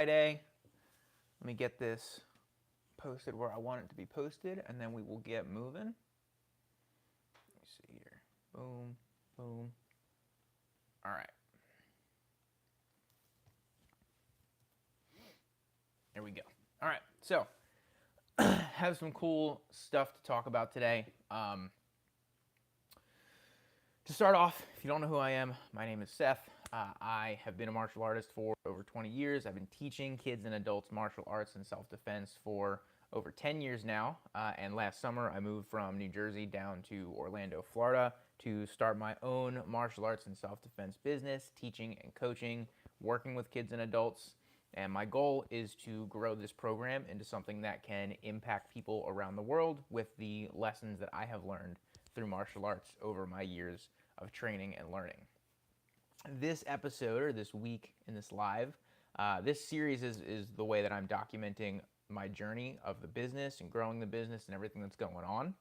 Friday. Let me get this posted where I want it to be posted, and then we will get moving. Let me see here. Boom, boom. All right. There we go. All right. So, have some cool stuff to talk about today. To start off, if you don't know who I am, my name is Seth. I have been a martial artist for over 20 years. I've been teaching kids and adults martial arts and self-defense for over 10 years now. And last summer, I moved from New Jersey down to Orlando, Florida to start my own martial arts and self-defense business, teaching and coaching, working with kids and adults. And my goal is to grow this program into something that can impact people around the world with the lessons that I have learned through martial arts over my years of training and learning. This episode, or this week in this live, this series is the way that I'm documenting my journey of the business and growing the business and everything that's going on.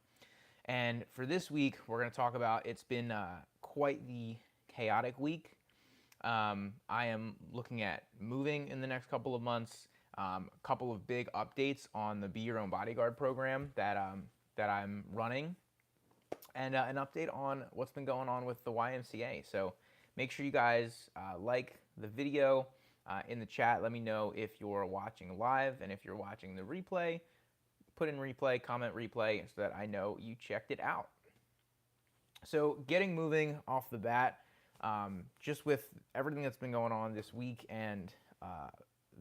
And for this week, we're going to talk about, it's been quite the chaotic week. I am looking at moving in the next couple of months, a couple of big updates on the Be Your Own Bodyguard program that I'm running, and an update on what's been going on with the YMCA. So make sure you guys like the video in the chat. Let me know if you're watching live, and if you're watching the replay, put in replay, comment replay, so that I know you checked it out. So getting moving off the bat, just with everything that's been going on this week and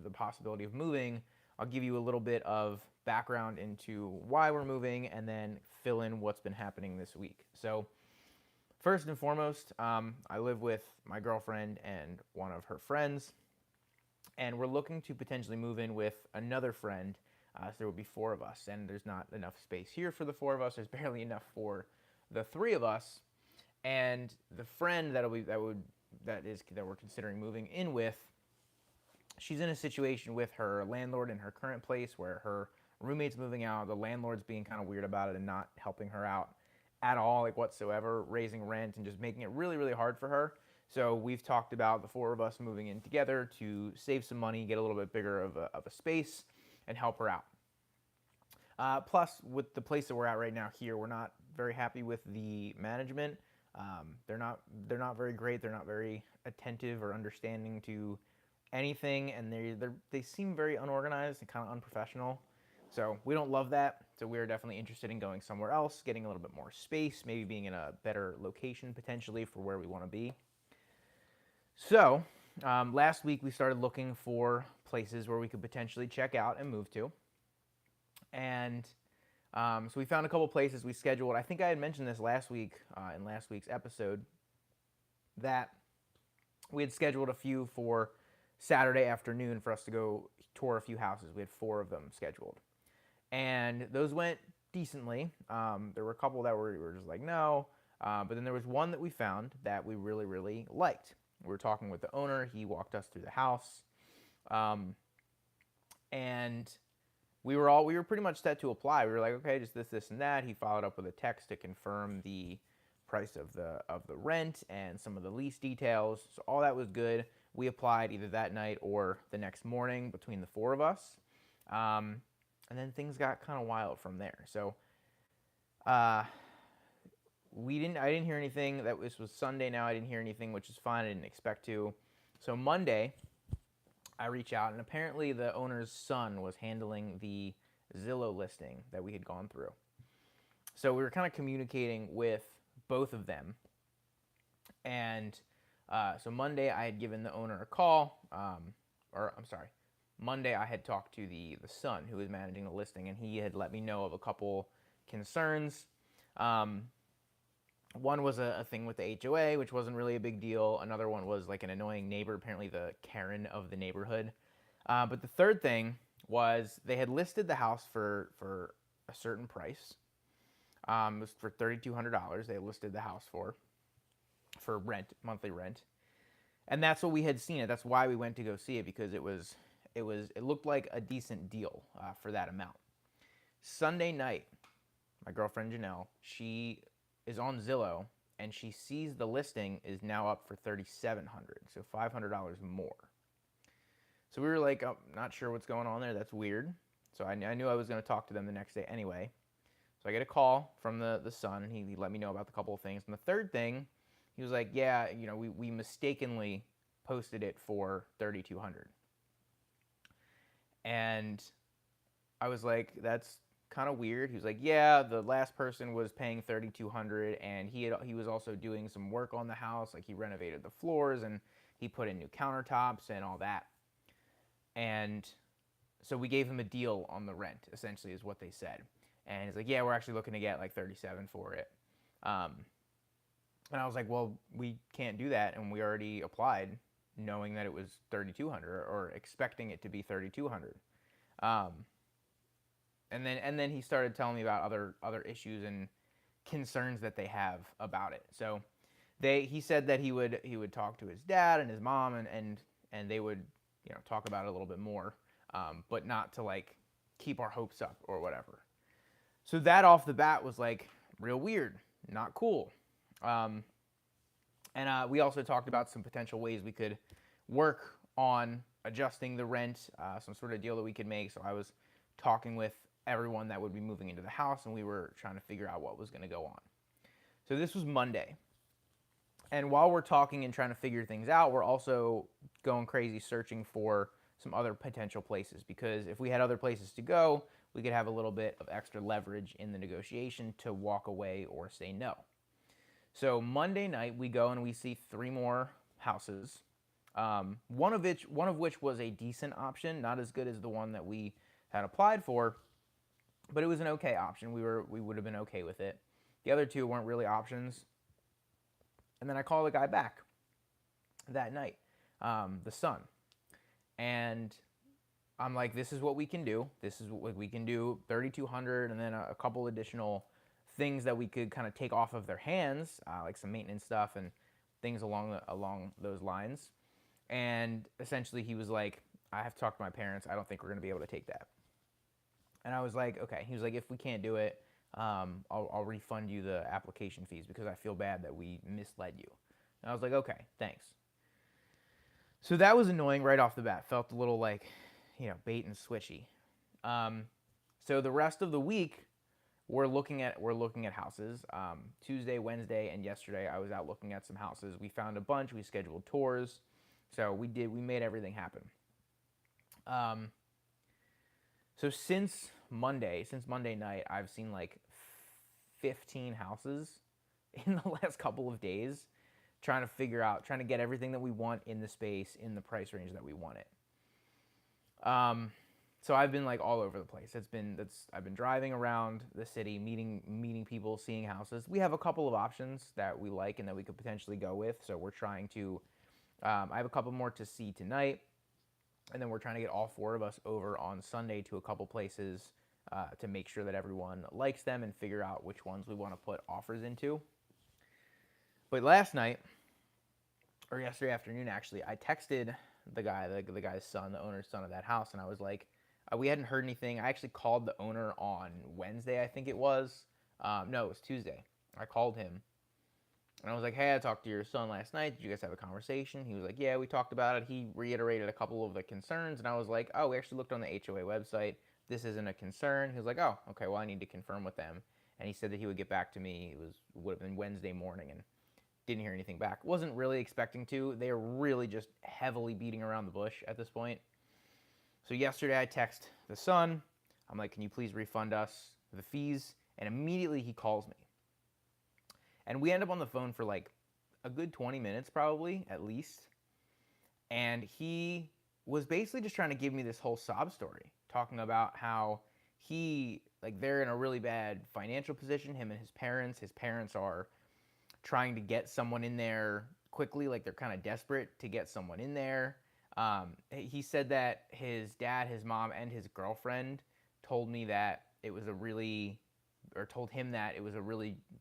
the possibility of moving, I'll give you a little bit of background into why we're moving and then fill in what's been happening this week. So first and foremost, I live with my girlfriend and one of her friends, and we're looking to potentially move in with another friend. So there will be 4 of us, and there's not enough space here for the 4 of us. There's barely enough for the 3 of us. And the friend that we're considering moving in with, she's in a situation with her landlord in her current place where her roommate's moving out. The landlord's being kind of weird about it and not helping her out at all, like whatsoever, raising rent and just making it really, really hard for her. So we've talked about the 4 of us moving in together to save some money, get a little bit bigger of a space, and help her out. Plus, with the place that we're at right now here, we're not very happy with the management. They're not very great. They're not very attentive or understanding to anything, and they seem very unorganized and kind of unprofessional. So we don't love that. So we're definitely interested in going somewhere else, getting a little bit more space, maybe being in a better location potentially for where we want to be. So last week we started looking for places where we could potentially check out and move to. And so we found a couple places. We scheduled, I think I had mentioned this last week in last week's episode, that we had scheduled a few for Saturday afternoon for us to go tour a few houses. We had 4 of them scheduled. And those went decently. There were a couple that we were just like, no. But then there was one that we found that we really, really liked. We were talking with the owner. He walked us through the house. And we were pretty much set to apply. We were like, okay, just this, and that. He followed up with a text to confirm the price of the rent and some of the lease details. So all that was good. We applied either that night or the next morning between the 4 of us. And then things got kind of wild from there. So I didn't hear anything. This was Sunday now. I didn't hear anything, which is fine. I didn't expect to. So Monday, I reach out, and apparently the owner's son was handling the Zillow listing that we had gone through. So we were kind of communicating with both of them. And so Monday I had given the owner a call, Monday I had talked to the son who was managing the listing, and he had let me know of a couple concerns. One was a thing with the HOA, which wasn't really a big deal. Another one was like an annoying neighbor, apparently the Karen of the neighborhood. But the third thing was they had listed the house for a certain price. It was for $3,200. They listed the house for rent, monthly rent. And that's what we had seen it. That's why we went to go see it, because it looked like a decent deal for that amount. Sunday night, my girlfriend Janelle, she is on Zillow, and she sees the listing is now up for $3,700, so $500 more. So we were like, oh, not sure what's going on there. That's weird. So I knew I was going to talk to them the next day anyway. So I get a call from the son, and he let me know about the couple of things. And the third thing, he was like, yeah, we mistakenly posted it for 3,200. And I was like, that's kind of weird. He was like, yeah, the last person was paying 3,200, and he was also doing some work on the house, like he renovated the floors and he put in new countertops and all that. And so we gave him a deal on the rent, essentially, is what they said. And he's like, yeah, we're actually looking to get like 37 for it. And I was like, well, we can't do that, and we already applied knowing that it was 3,200 or expecting it to be 3,200. And then he started telling me about other issues and concerns that they have about it. So he said that he would talk to his dad and his mom, and they would talk about it a little bit more, but not to like keep our hopes up or whatever. So that off the bat was like real weird, not cool. And we also talked about some potential ways we could work on adjusting the rent, some sort of deal that we could make. So I was talking with everyone that would be moving into the house, and we were trying to figure out what was going to go on. So this was Monday. And while we're talking and trying to figure things out, we're also going crazy searching for some other potential places, because if we had other places to go, we could have a little bit of extra leverage in the negotiation to walk away or say no. So Monday night, we go and we see 3 more houses, one of which was a decent option, not as good as the one that we had applied for, but it was an okay option. We would have been okay with it. The other 2 weren't really options. And then I call the guy back that night, the son, and I'm like, this is what we can do. This is what we can do, 3,200, and then a couple additional things that we could kind of take off of their hands, like some maintenance stuff and things along those lines. And essentially he was like, I have to talk to my parents. I don't think we're going to be able to take that. And I was like, okay. He was like, if we can't do it, I'll refund you the application fees because I feel bad that we misled you. And I was like, okay, thanks. So that was annoying right off the bat. Felt a little like, bait and switchy. So the rest of the week, we're looking at houses. Tuesday, Wednesday, and yesterday, I was out looking at some houses. We found a bunch. We scheduled tours. So we made everything happen. So since Monday night, I've seen like 15 houses in the last couple of days, trying to get everything that we want in the space, in the price range that we want it. So I've been like all over the place. I've been driving around the city, meeting people, seeing houses. We have a couple of options that we like and that we could potentially go with. So we're trying to, I have a couple more to see tonight. And then we're trying to get all 4 of us over on Sunday to a couple places to make sure that everyone likes them and figure out which ones we want to put offers into. But last night, or yesterday afternoon actually, I texted the guy's son, the owner's son of that house, and I was like, we hadn't heard anything. I actually called the owner on Wednesday, I think it was. No, it was Tuesday. I called him. And I was like, hey, I talked to your son last night. Did you guys have a conversation? He was like, yeah, we talked about it. He reiterated a couple of the concerns. And I was like, oh, we actually looked on the HOA website. This isn't a concern. He was like, oh, okay, well, I need to confirm with them. And he said that he would get back to me. It would have been Wednesday morning, and didn't hear anything back. Wasn't really expecting to. They are really just heavily beating around the bush at this point. So yesterday I text the son. I'm like, can you please refund us the fees? And immediately he calls me. And we end up on the phone for like a good 20 minutes probably, at least. And he was basically just trying to give me this whole sob story, talking about how they're in a really bad financial position, him and his parents. His parents are trying to get someone in there quickly, like they're kind of desperate to get someone in there. He said that his dad, his mom, and his girlfriend told him that it was a really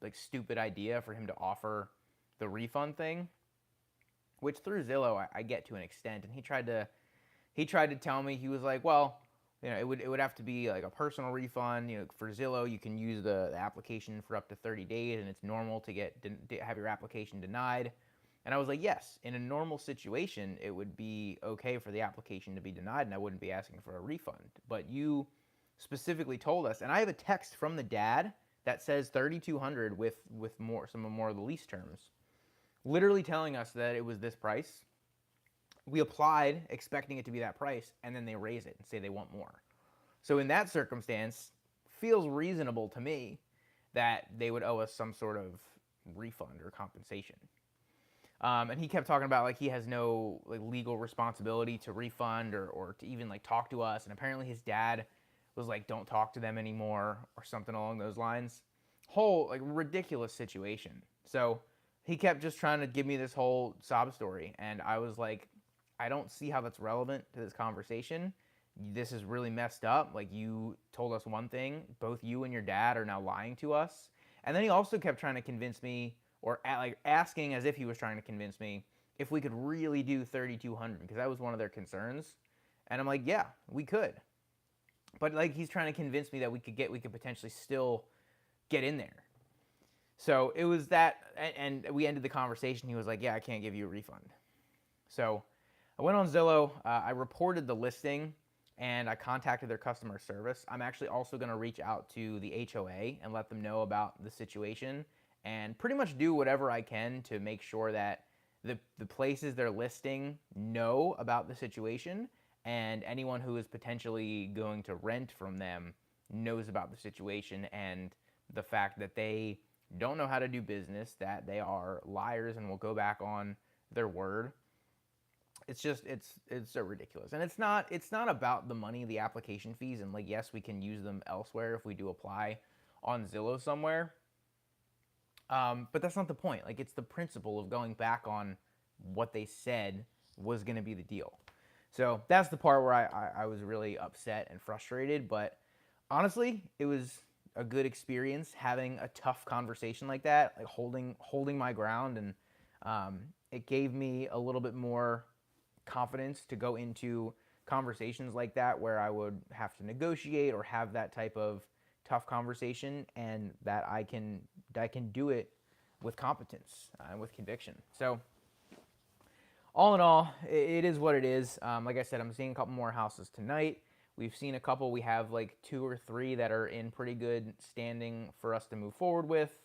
like stupid idea for him to offer the refund thing, which through Zillow I get to an extent. And he tried to tell me, he was like, well, it would have to be like a personal refund. For Zillow, you can use the application for up to 30 days, and it's normal to have your application denied. And I was like, yes, in a normal situation, it would be okay for the application to be denied and I wouldn't be asking for a refund. But you specifically told us, and I have a text from the dad that says 3,200 with some more of the lease terms, literally telling us that it was this price. We applied expecting it to be that price, and then they raise it and say they want more. So in that circumstance, feels reasonable to me that they would owe us some sort of refund or compensation. And he kept talking about like he has no like legal responsibility to refund or to even like talk to us. And apparently his dad was like, don't talk to them anymore or something along those lines. Whole like ridiculous situation. So he kept just trying to give me this whole sob story. And I was like, I don't see how that's relevant to this conversation. This is really messed up. Like, you told us one thing, both you and your dad are now lying to us. And then he also kept trying to convince me, or like asking as if he was trying to convince me, if we could really do 3,200, because that was one of their concerns. And I'm like, yeah, we could. But like, he's trying to convince me that we could potentially still get in there. So it was that, and we ended the conversation. He was like, yeah, I can't give you a refund. So I went on Zillow, I reported the listing, and I contacted their customer service. I'm actually also going to reach out to the HOA and let them know about the situation and pretty much do whatever I can to make sure that the places they're listing know about the situation, and anyone who is potentially going to rent from them knows about the situation and the fact that they don't know how to do business, that they are liars and will go back on their word. It's just it's so ridiculous. And it's not about the money, the application fees, and like, yes, we can use them elsewhere if we do apply on Zillow somewhere. But that's not the point. Like, it's the principle of going back on what they said was going to be the deal. So that's the part where I was really upset and frustrated. But honestly, it was a good experience having a tough conversation like that, like holding my ground, and it gave me a little bit more confidence to go into conversations like that where I would have to negotiate or have that type of tough conversation, and that I can do it with competence and with conviction. So all in all, it is what it is. Like I said, I'm seeing a couple more houses tonight. We've seen a couple. We have like 2 or 3 that are in pretty good standing for us to move forward with.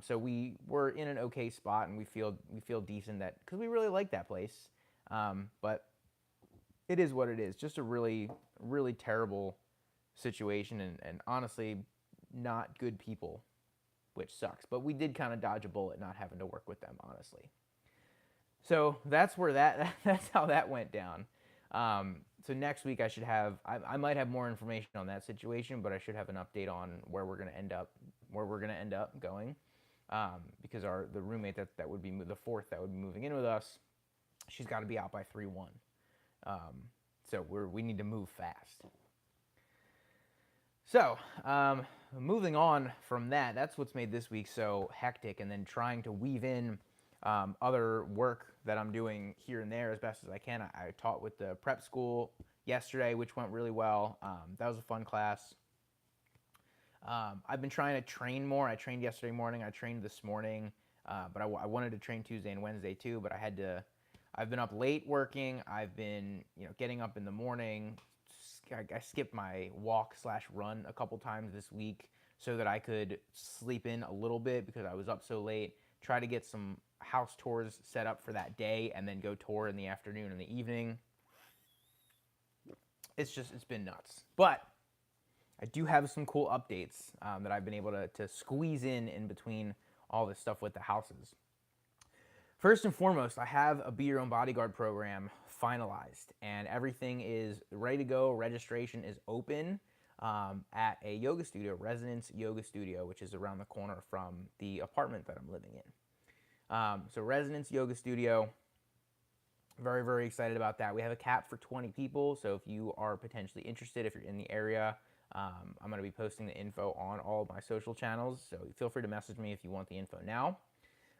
So we're in an okay spot, and we feel decent that because we really like that place. But it is what it is. Just a really, really terrible situation, and honestly, not good people, which sucks. But we did kind of dodge a bullet not having to work with them, honestly. So that's where that's how that went down. So next week I should have, I might have more information on that situation, but I should have an update on where we're going to end up going. Because the roommate that would be the fourth that would be moving in with us, she's got to be out by 3/1. So we need to move fast. So moving on from that, that's what's made this week so hectic, and then trying to weave in other work that I'm doing here and there as best as I can. I taught with the prep school yesterday, which went really well. That was a fun class. I've been trying to train more. I trained yesterday morning. I trained this morning, but I wanted to train Tuesday and Wednesday too, but I've been up late working. I've been, getting up in the morning. I skipped my walk/run a couple times this week so that I could sleep in a little bit because I was up so late. Try to get some house tours set up for that day and then go tour in the afternoon and the evening. It's been nuts. But I do have some cool updates that I've been able to squeeze in between all this stuff with the houses. First and foremost, I have a Be Your Own Bodyguard program finalized, and everything is ready to go. Registration is open at a yoga studio, Resonance Yoga Studio, which is around the corner from the apartment that I'm living in. So Resonance Yoga Studio, very, very excited about that. We have a cap for 20 people, so if you are potentially interested, if you're in the area, I'm going to be posting the info on all of my social channels, so feel free to message me if you want the info now.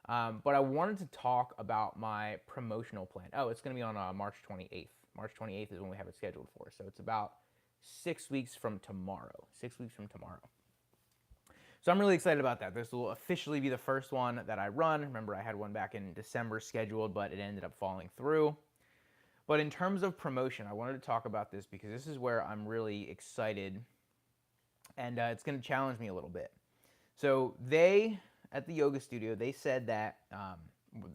But I wanted to talk about my promotional plan. Oh, it's going to be on March 28th. March 28th is when we have it scheduled for. So it's about 6 weeks from tomorrow. 6 weeks from tomorrow. So I'm really excited about that. This will officially be the first one that I run. Remember, I had one back in December scheduled, but it ended up falling through. But in terms of promotion, I wanted to talk about this because this is where I'm really excited, and it's going to challenge me a little bit. So at the yoga studio, they said that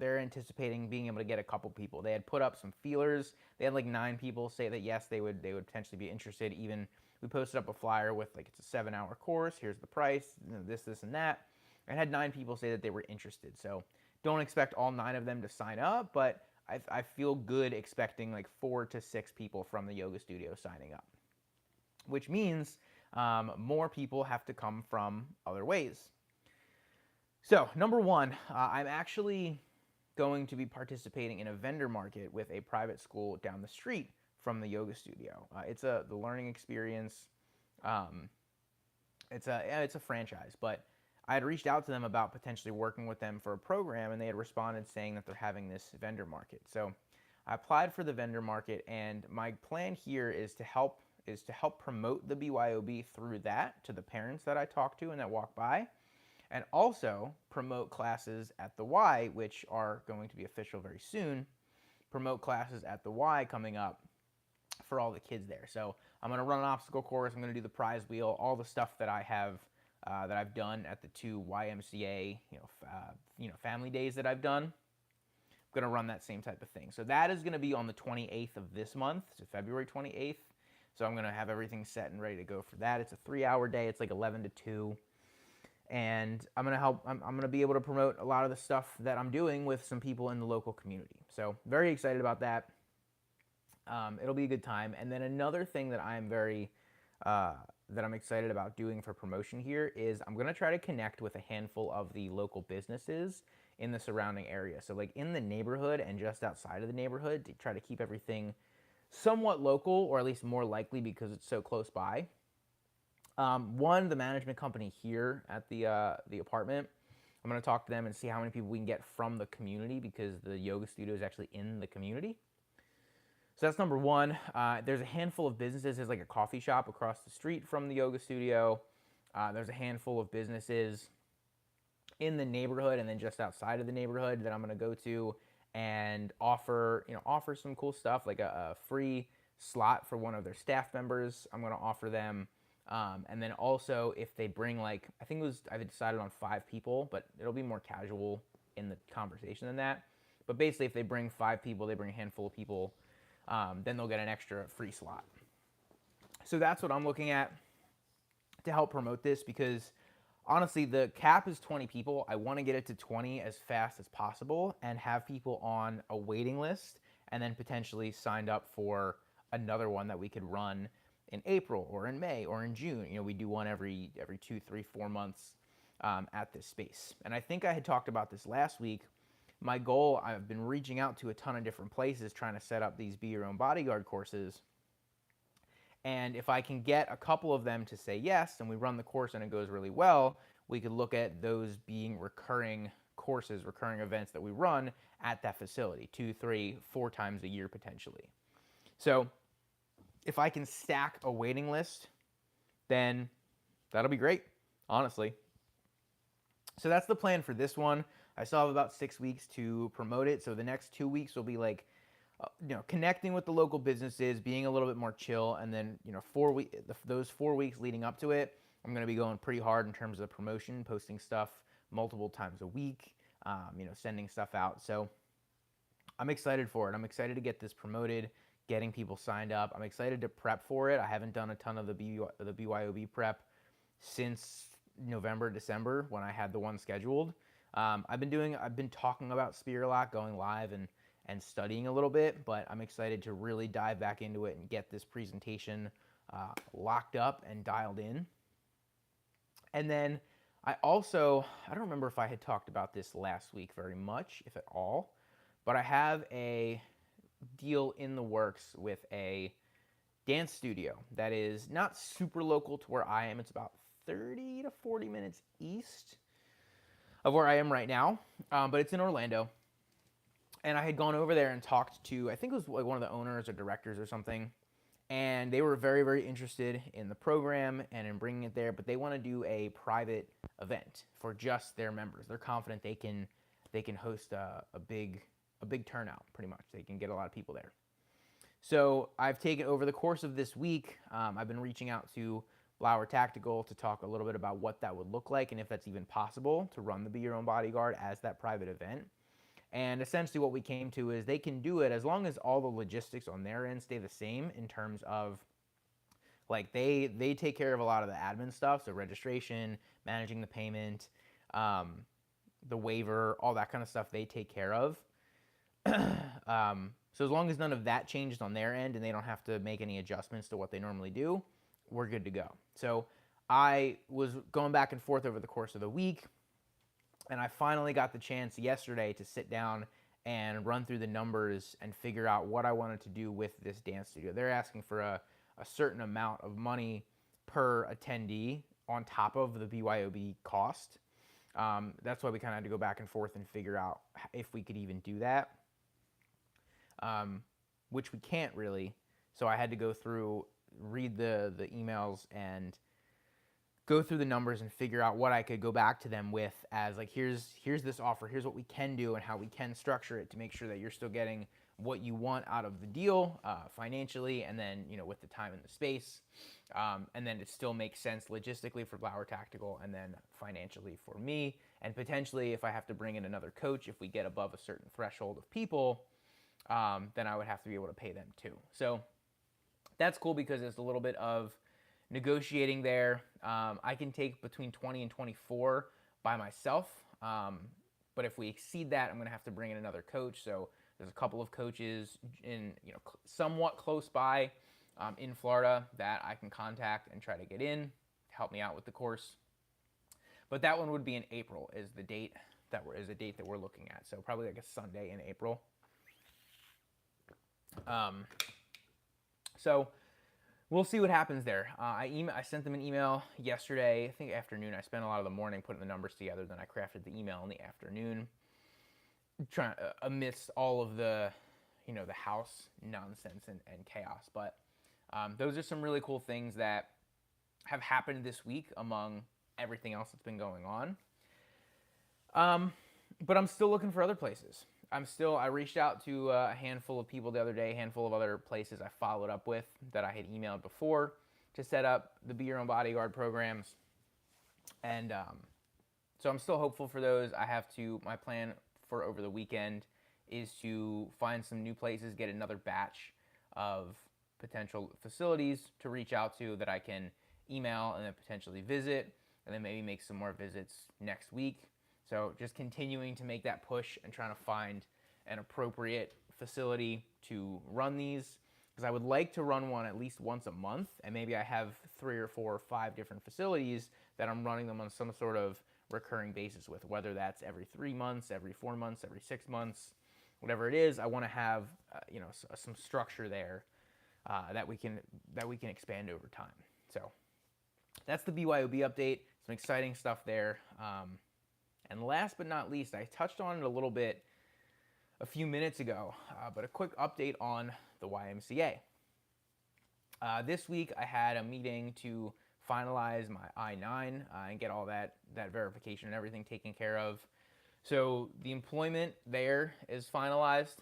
they're anticipating being able to get a couple people. They had put up some feelers. They had like 9 people say that yes, they would potentially be interested. Even we posted up a flyer with like, it's a 7-hour course. Here's the price, this, and that. And had 9 people say that they were interested. So don't expect all 9 of them to sign up, but I feel good expecting like 4 to 6 people from the yoga studio signing up, which means more people have to come from other ways. So number one, I'm actually going to be participating in a vendor market with a private school down the street from the yoga studio. It's the learning experience. It's a franchise, but I had reached out to them about potentially working with them for a program, and they had responded saying that they're having this vendor market. So I applied for the vendor market, and my plan here is to help promote the BYOB through that to the parents that I talk to and that walk by, and also promote classes at the Y, which are going to be official very soon. Promote classes at the Y coming up for all the kids there. So I'm going to run an obstacle course. I'm going to do the prize wheel, all the stuff that I have that I've done at the 2 YMCA, family days that I've done. I'm going to run that same type of thing. So that is going to be on the 28th of this month, so February 28th. So I'm going to have everything set and ready to go for that. It's a 3-hour day. It's like 11 to 2. And I'm going to be able to promote a lot of the stuff that I'm doing with some people in the local community. So very excited about that. It'll be a good time. And then another thing that I'm excited about doing for promotion here is I'm going to try to connect with a handful of the local businesses in the surrounding area. So like in the neighborhood and just outside of the neighborhood, to try to keep everything somewhat local, or at least more likely because it's so close by. The management company here at the apartment, I'm going to talk to them and see how many people we can get from the community, because the yoga studio is actually in the community. So that's number one. There's a handful of businesses. There's like a coffee shop across the street from the yoga studio. There's a handful of businesses in the neighborhood and then just outside of the neighborhood that I'm going to go to and offer some cool stuff, like a free slot for one of their staff members. I'm going to offer them. And then also if they bring like, I've decided on 5 people, but it'll be more casual in the conversation than that. But basically if they bring 5 people, they bring a handful of people, then they'll get an extra free slot. So that's what I'm looking at to help promote this, because honestly, the cap is 20 people. I want to get it to 20 as fast as possible and have people on a waiting list and then potentially signed up for another one that we could run in April or in May or in June. We do one every 2, 3, 4 months at this space. And I think I had talked about this last week. My goal, I've been reaching out to a ton of different places trying to set up these Be Your Own Bodyguard courses. And if I can get a couple of them to say yes, and we run the course and it goes really well, we could look at those being recurring courses, recurring events that we run at that facility 2, 3, 4 times a year potentially. So if I can stack a waiting list, then that'll be great, honestly. So that's the plan for this one. I still have about 6 weeks to promote it. So the next 2 weeks will be like, connecting with the local businesses, being a little bit more chill. And then, those 4 weeks leading up to it, I'm going to be going pretty hard in terms of promotion, posting stuff multiple times a week, sending stuff out. So I'm excited for it. I'm excited to get this promoted, getting people signed up. I'm excited to prep for it. I haven't done a ton of the BYOB prep since November, December when I had the one scheduled. I've been talking about Spear a lot, going live and studying a little bit, but I'm excited to really dive back into it and get this presentation locked up and dialed in. And then I don't remember if I had talked about this last week very much, if at all, but I have a deal in the works with a dance studio that is not super local to where I am. It's about 30 to 40 minutes east of where I am right now, but it's in Orlando. And I had gone over there and talked to, I think it was like one of the owners or directors or something, And they were very, very interested in the program and in bringing it there, but they want to do a private event for just their members. They're confident they can host a big turnout. Pretty much, they can get a lot of people there. So I've taken, over the course of this week, I've been reaching out to Blower Tactical to talk a little bit about what that would look like and if that's even possible to run the Be Your Own Bodyguard as that private event. And essentially what we came to is they can do it as long as all the logistics on their end stay the same, in terms of, like, they take care of a lot of the admin stuff, so registration, managing the payment, the waiver, all that kind of stuff they take care of. So as long as none of that changes on their end and they don't have to make any adjustments to what they normally do, we're good to go. So I was going back and forth over the course of the week, and I finally got the chance yesterday to sit down and run through the numbers and figure out what I wanted to do with this dance studio. They're asking for a certain amount of money per attendee on top of the BYOB cost. That's why we kind of had to go back and forth and figure out if we could even do that, which we can't really. So I had to go through, read the emails and go through the numbers and figure out what I could go back to them with as, like, here's this offer, here's what we can do and how we can structure it to make sure that you're still getting what you want out of the deal, financially, and then, with the time and the space, and then it still makes sense logistically for Blower Tactical, and then financially for me, and potentially if I have to bring in another coach, if we get above a certain threshold of people, then I would have to be able to pay them too. So that's cool because it's a little bit of negotiating there. I can take between 20 and 24 by myself, but if we exceed that, I'm going to have to bring in another coach. So there's a couple of coaches in, somewhat close by, in Florida that I can contact and try to get in to help me out with the course. But that one would be in April is the date that we're looking at. So probably like a Sunday in April. So we'll see what happens there. I sent them an email yesterday, I think afternoon. I spent a lot of the morning putting the numbers together. Then I crafted the email in the afternoon, trying amidst all of the, the house nonsense and chaos. But those are some really cool things that have happened this week among everything else that's been going on. But I'm still looking for other places. I reached out to a handful of people the other day, a handful of other places I followed up with that I had emailed before to set up the Be Your Own Bodyguard programs. And so I'm still hopeful for those. My plan for over the weekend is to find some new places, get another batch of potential facilities to reach out to that I can email and then potentially visit, and then maybe make some more visits next week. So just continuing to make that push and trying to find an appropriate facility to run these, because I would like to run one at least once a month, and maybe I have 3 or 4 or 5 different facilities that I'm running them on some sort of recurring basis with, whether that's every 3 months, every 4 months, every 6 months, whatever it is. I want to have some structure there that we can expand over time. So that's the BYOB update. Some exciting stuff there. And last but not least, I touched on it a little bit a few minutes ago, but a quick update on the YMCA. This week I had a meeting to finalize my I-9 and get all that verification and everything taken care of. So the employment there is finalized.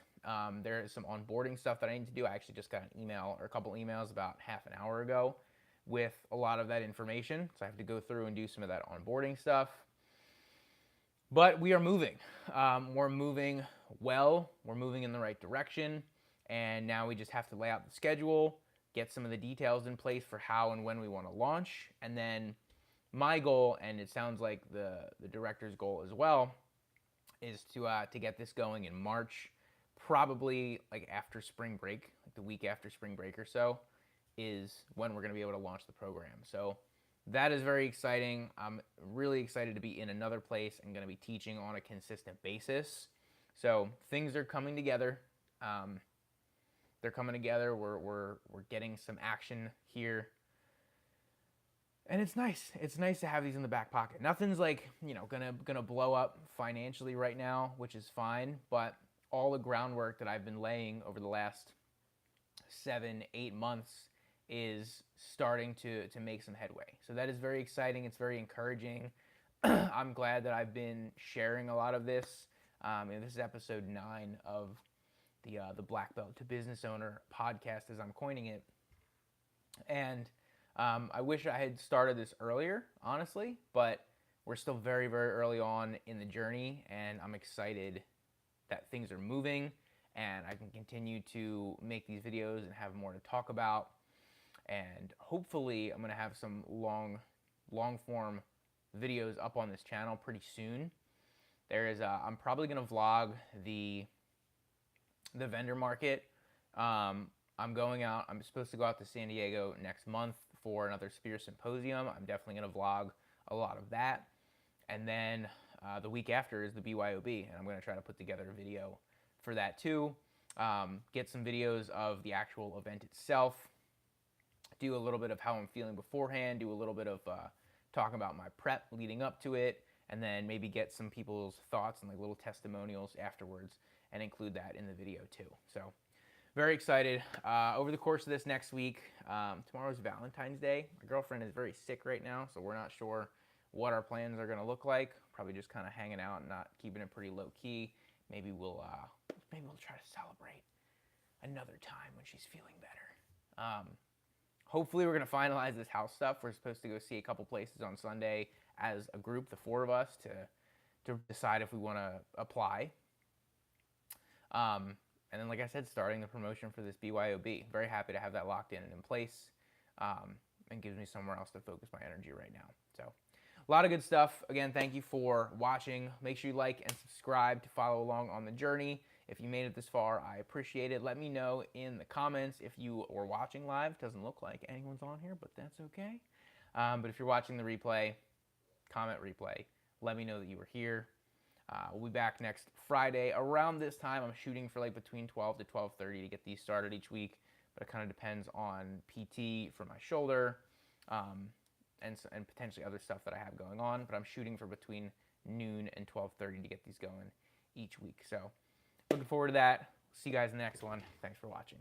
There is some onboarding stuff that I need to do. I actually just got an email or a couple emails about half an hour ago with a lot of that information. So I have to go through and do some of that onboarding stuff. But we are moving. We're moving well. We're moving in the right direction. And now we just have to lay out the schedule, get some of the details in place for how and when we want to launch. And then my goal, and it sounds like the director's goal as well, is to get this going in March, probably like after spring break, like the week after spring break or so, is when we're going to be able to launch the program. So that is very exciting. I'm really excited to be in another place and going to be teaching on a consistent basis. So things are coming together. They're coming together. We're getting some action here. And it's nice. It's nice to have these in the back pocket. Nothing's like, gonna blow up financially right now, which is fine. But all the groundwork that I've been laying over the last 7-8 months is starting to make some headway. So that is very exciting. It's very encouraging. I'm glad that I've been sharing a lot of this. And this is episode 9 of the Black Belt to Business Owner podcast, as I'm coining it. And I wish I had started this earlier, honestly, but we're still very, very early on in the journey, and I'm excited that things are moving and I can continue to make these videos and have more to talk about. And hopefully I'm going to have some long form videos up on this channel pretty soon. I'm probably going to vlog the vendor market. I'm supposed to go out to San Diego next month for another Spear Symposium. I'm definitely going to vlog a lot of that. And then the week after is the BYOB, and I'm going to try to put together a video for that too. Get some videos of the actual event itself, do a little bit of how I'm feeling beforehand, do a little bit of talking about my prep leading up to it, and then maybe get some people's thoughts and like little testimonials afterwards and include that in the video too. So very excited. Over the course of this next week, tomorrow's Valentine's Day. My girlfriend is very sick right now, so we're not sure what our plans are going to look like. Probably just kind of hanging out and not keeping it pretty low key. Maybe we'll try to celebrate another time when she's feeling better. Hopefully we're going to finalize this house stuff. We're supposed to go see a couple places on Sunday as a group, the 4 of us, to decide if we want to apply. And then, like I said, starting the promotion for this BYOB. Very happy to have that locked in and in place, and gives me somewhere else to focus my energy right now. So a lot of good stuff. Again, thank you for watching. Make sure you like and subscribe to follow along on the journey. If you made it this far, I appreciate it. Let me know in the comments if you were watching live. Doesn't look like anyone's on here, but that's okay. But if you're watching the replay, comment replay. Let me know that you were here. We'll be back next Friday around this time. I'm shooting for like between 12 to 12:30 to get these started each week, but it kind of depends on PT for my shoulder, and potentially other stuff that I have going on. But I'm shooting for between noon and 12:30 to get these going each week. So looking forward to that. See you guys in the next one. Thanks for watching.